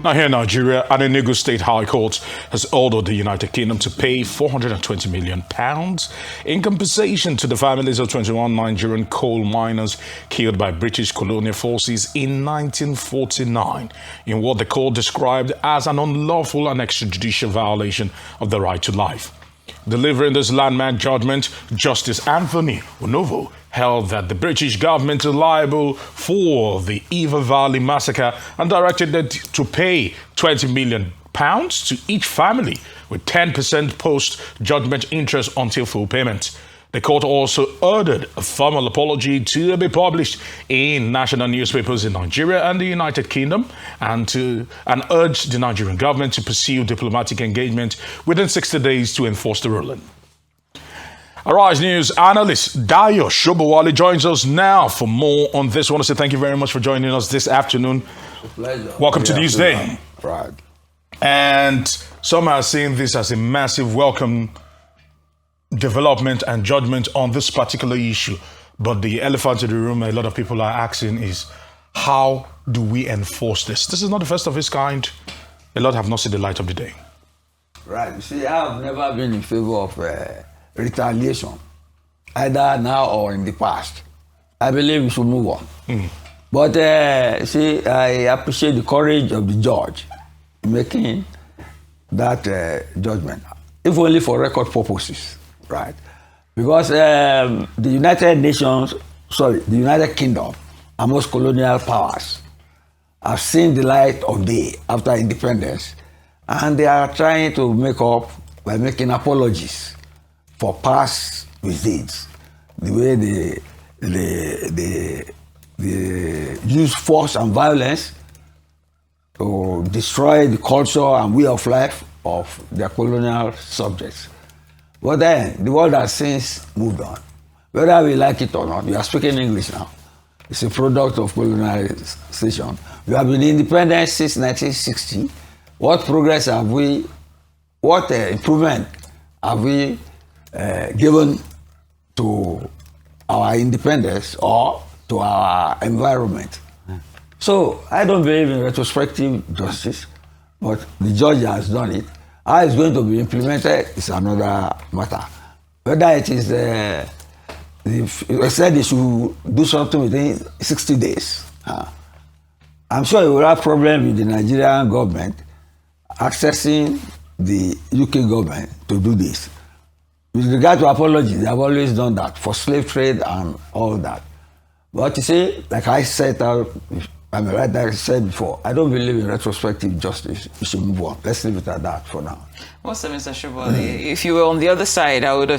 Now here in Nigeria, an Enugu State High Court has ordered the United Kingdom to pay £420 million in compensation to the families of 21 Nigerian coal miners killed by British colonial forces in 1949 in what the court described as an unlawful and extrajudicial violation of the right to life. Delivering this landmark judgment, Justice Anthony Onovo held that the British government is liable for the Eva Valley massacre and directed it to pay £20 million to each family with 10% post-judgment interest until full payment. The court also ordered a formal apology to be published in national newspapers in Nigeria and the United Kingdom and urged the Nigerian government to pursue diplomatic engagement within 60 days to enforce the ruling. Arise News analyst Dayo Sobowale joins us now for more on this. I want to say thank you very much for joining us this afternoon. It's a pleasure. Welcome to Newsday. Right. And some are seeing this as a massive welcome development and judgment on this particular issue. But the elephant in the room a lot of people are asking is, how do we enforce this? This is not the first of its kind. A lot have not seen the light of the day. Right. You see, I've never been in favor of retaliation, either now or in the past. I believe we should move on. But see, I appreciate the courage of the judge in making that judgment, if only for record purposes, right? Because the United Kingdom and most colonial powers have seen the light of day after independence, and they are trying to make up by making apologies for past misdeeds, the way they use force and violence to destroy the culture and way of life of their colonial subjects. But then, the world has since moved on. Whether we like it or not, we are speaking English now. It's a product of colonization. We have been independent since 1960. What progress have we, what improvement have we given to our independence or to our environment? So I don't believe in retrospective justice, but the judge has done it. How it's going to be implemented is another matter. Whether it is, they said they should do something within 60 days. I'm sure you will have problem with the Nigerian government accessing the UK government to do this. With regard to apology, they have always done that for slave trade and all that. But you see, like I said, like I said before, I don't believe in retrospective justice. We should move on. Let's leave it at that for now. Well, so Mr. Sobowale, if you were on the other side, I would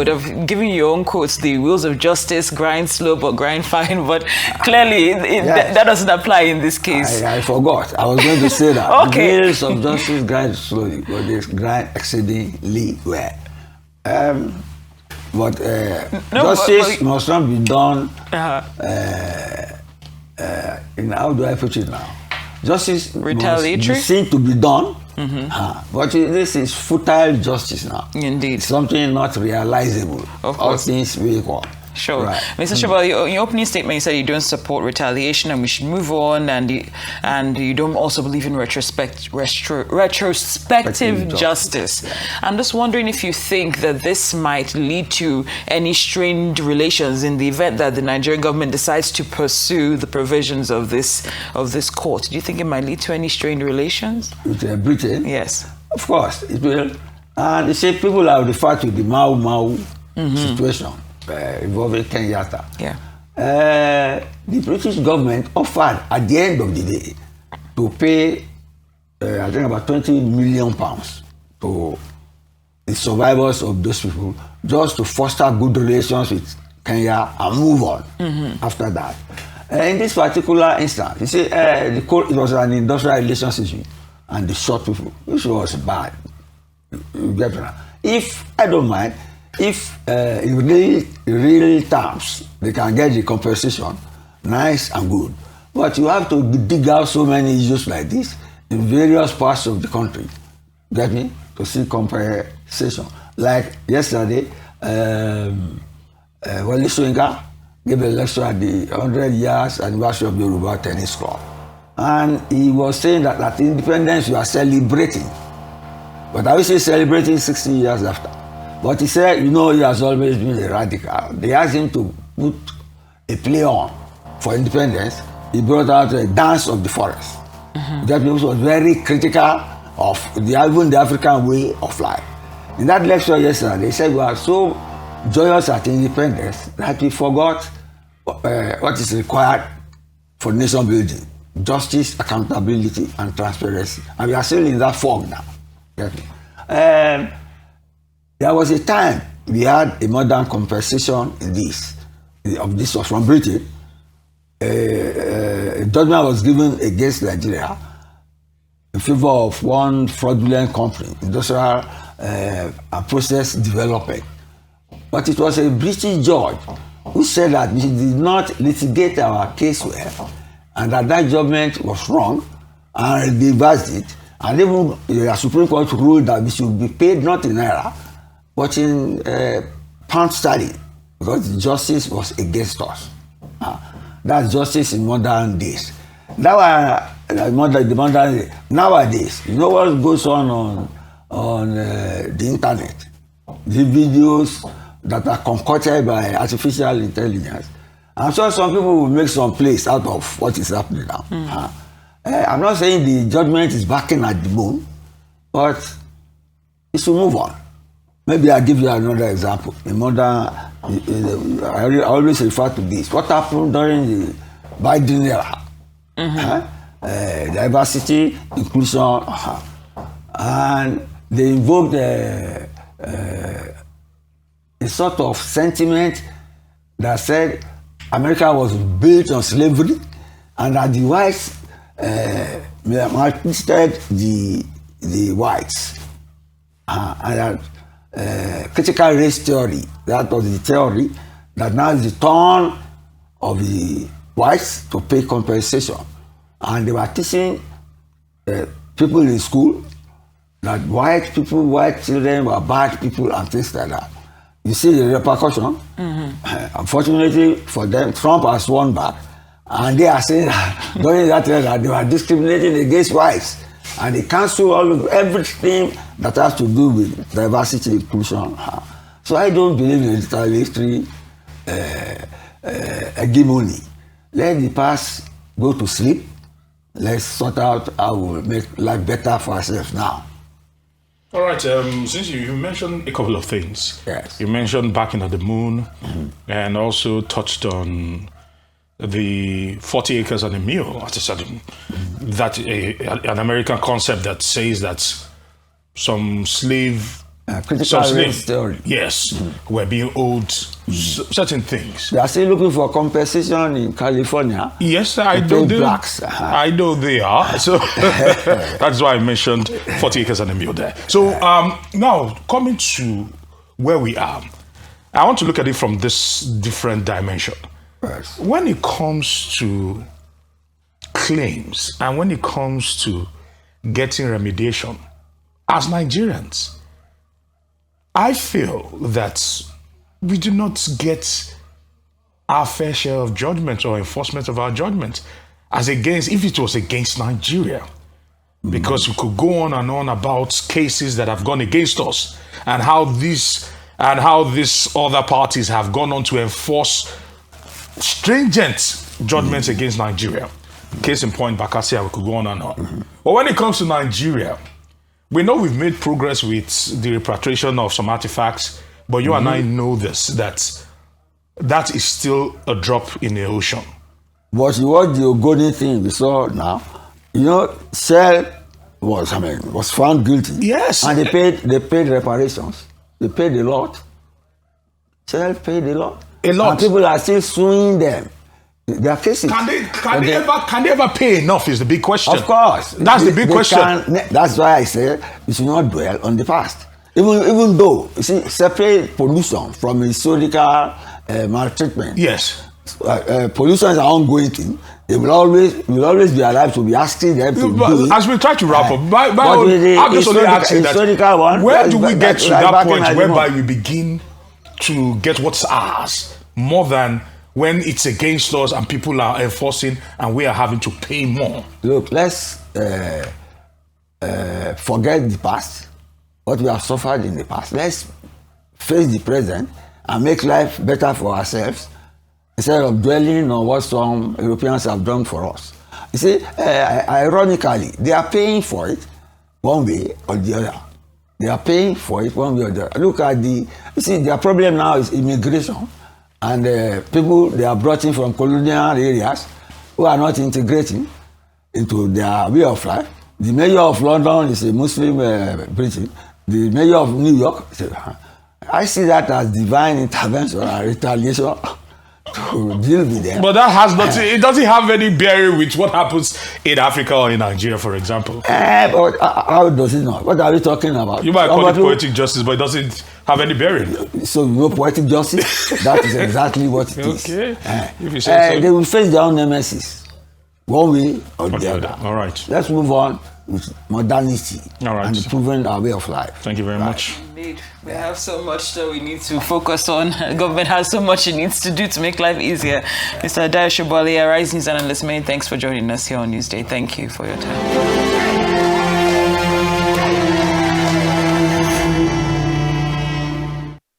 have given you your own quotes, the wheels of justice grind slow but grind fine, but clearly yes, that doesn't apply in this case. I forgot. I was going to say that. Okay. The wheels of justice grind slowly, but they grind exceedingly well. Justice must not be done in, how do I put it now? Justice retaliatory must be seen to be done, but this is futile justice now. Indeed. Something not realizable. Of course. All things will equal. Sure. Right. Mr. Sobowale, in your opening statement, you said you don't support retaliation and we should move on, and you don't also believe in retrospective justice. Yeah. I'm just wondering if you think that this might lead to any strained relations in the event that the Nigerian government decides to pursue the provisions of this court. Do you think it might lead to any strained relations? With Britain? Yes. Of course, it will. And you see, people have referred to the Mau situation. Involving Kenyatta. Yeah. The British government offered at the end of the day to pay, I think about £20 million to the survivors of those people, just to foster good relations with Kenya and move on after that. In this particular instance, you see, it was an industrial relations issue and the short people, which was bad. You get me now? If, I don't mind, if in real terms they can get the compensation, nice and good. But you have to dig out so many issues like this in various parts of the country, get me, to see compensation. Like yesterday, Wale Soyinka gave a lecture at the 100 years anniversary of the Yoruba Tennis Club. And he was saying that at independence you are celebrating. But I will say celebrating 60 years after. But he said, you know, he has always been a radical. They asked him to put a play on for independence. He brought out a Dance of the Forest. That was very critical of even the African way of life. In that lecture yesterday, they said we are so joyous at independence that we forgot what is required for nation building: justice, accountability, and transparency. And we are still in that fog now. There was a time we had a modern compensation in this. This was from Britain. A judgment was given against Nigeria in favor of one fraudulent company, industrial and process development. But it was a British judge who said that we did not litigate our case well, and that judgment was wrong, and reversed it. And even the Supreme Court ruled that we should be paid not in naira, but in pound sterling, because the justice was against us. That's justice in modern days. The modern day. Nowadays, you know what goes on the internet? The videos that are concocted by artificial intelligence. I'm sure some people will make some place out of what is happening now. I'm not saying the judgment is backing at the bone, but it should move on. Maybe I'll give you another example. I always refer to this. What happened during the Biden era? Diversity, inclusion, and they invoked a sort of sentiment that said America was built on slavery, and that the whites maltreated the whites, and that critical race theory, that was the theory that now is the turn of the whites to pay compensation. And they were teaching people in school that white children were bad people and things like that. You see the repercussion. Unfortunately for them, Trump has won back, and they are saying that during that era they were discriminating against whites, and they cancel all of everything that has to do with diversity, inclusion. So I don't believe in retaliatory hegemony. Let the past go to sleep. Let's sort out how we'll make life better for ourselves now. All right, since you mentioned a couple of things. Yes. You mentioned backing at the moon, and also touched on the 40 acres and a mule at a certain, that an American concept that says that some slave, critical race theory. Yes, were being owed certain things. They are still looking for compensation in California. Yes, I know they. Blacks. I know they are. So that's why I mentioned 40 acres and a mule there. So now coming to where we are, I want to look at it from this different dimension. Yes. When it comes to claims and when it comes to getting remediation, as Nigerians, I feel that we do not get our fair share of judgment or enforcement of our judgment as against, if it was against Nigeria. Because we could go on and on about cases that have gone against us and how these other parties have gone on to enforce stringent judgments against Nigeria. Case in point, Bakasia, we could go on and on. But when it comes to Nigeria, we know we've made progress with the repatriation of some artifacts, but you and I know this, that is still a drop in the ocean. But what the Ogoni thing we saw now, you know, Shell was found guilty. Yes. And they paid reparations. They paid a lot. Shell paid a lot. A lot. And people are still suing them. Their cases. Can they ever pay enough is the big question. Of course. That's the big question. That's why I say we should not dwell on the past. Even though, you see, separate pollution from historical maltreatment. Yes. Pollution is an ongoing thing. They will always be alive to be asking them to do it. As we try to wrap up, I'm just only asking that, where do we get to that point whereby we begin to get what's ours more than when it's against us and people are enforcing and we are having to pay more? Look, let's forget the past, what we have suffered in the past. Let's face the present and make life better for ourselves instead of dwelling on what some Europeans have done for us. You see, ironically, they are paying for it one way or the other. They are paying for it one way or the other. Look at you see, their problem now is immigration, and people they are brought in from colonial areas who are not integrating into their way of life. The mayor of London is a Muslim Briton. The mayor of New York, I see that as divine intervention and retaliation to deal with them. But that has not, it doesn't have any bearing with what happens in Africa or in Nigeria, for example. But how does it not? What are we talking about? You might call it poetic justice, but it doesn't have any bearing. So you know poetic justice? That is exactly what it is. Okay. If you say so. They will face their own nemesis, one way or the other. All right. Let's move on with modernity and improving our way of life. Thank you very much. Indeed. We have so much that we need to focus on. Government has so much it needs to do to make life easier. Mr. Dayo Sobowale, Rise News analyst, many thanks for joining us here on Newsday. Thank you for your time.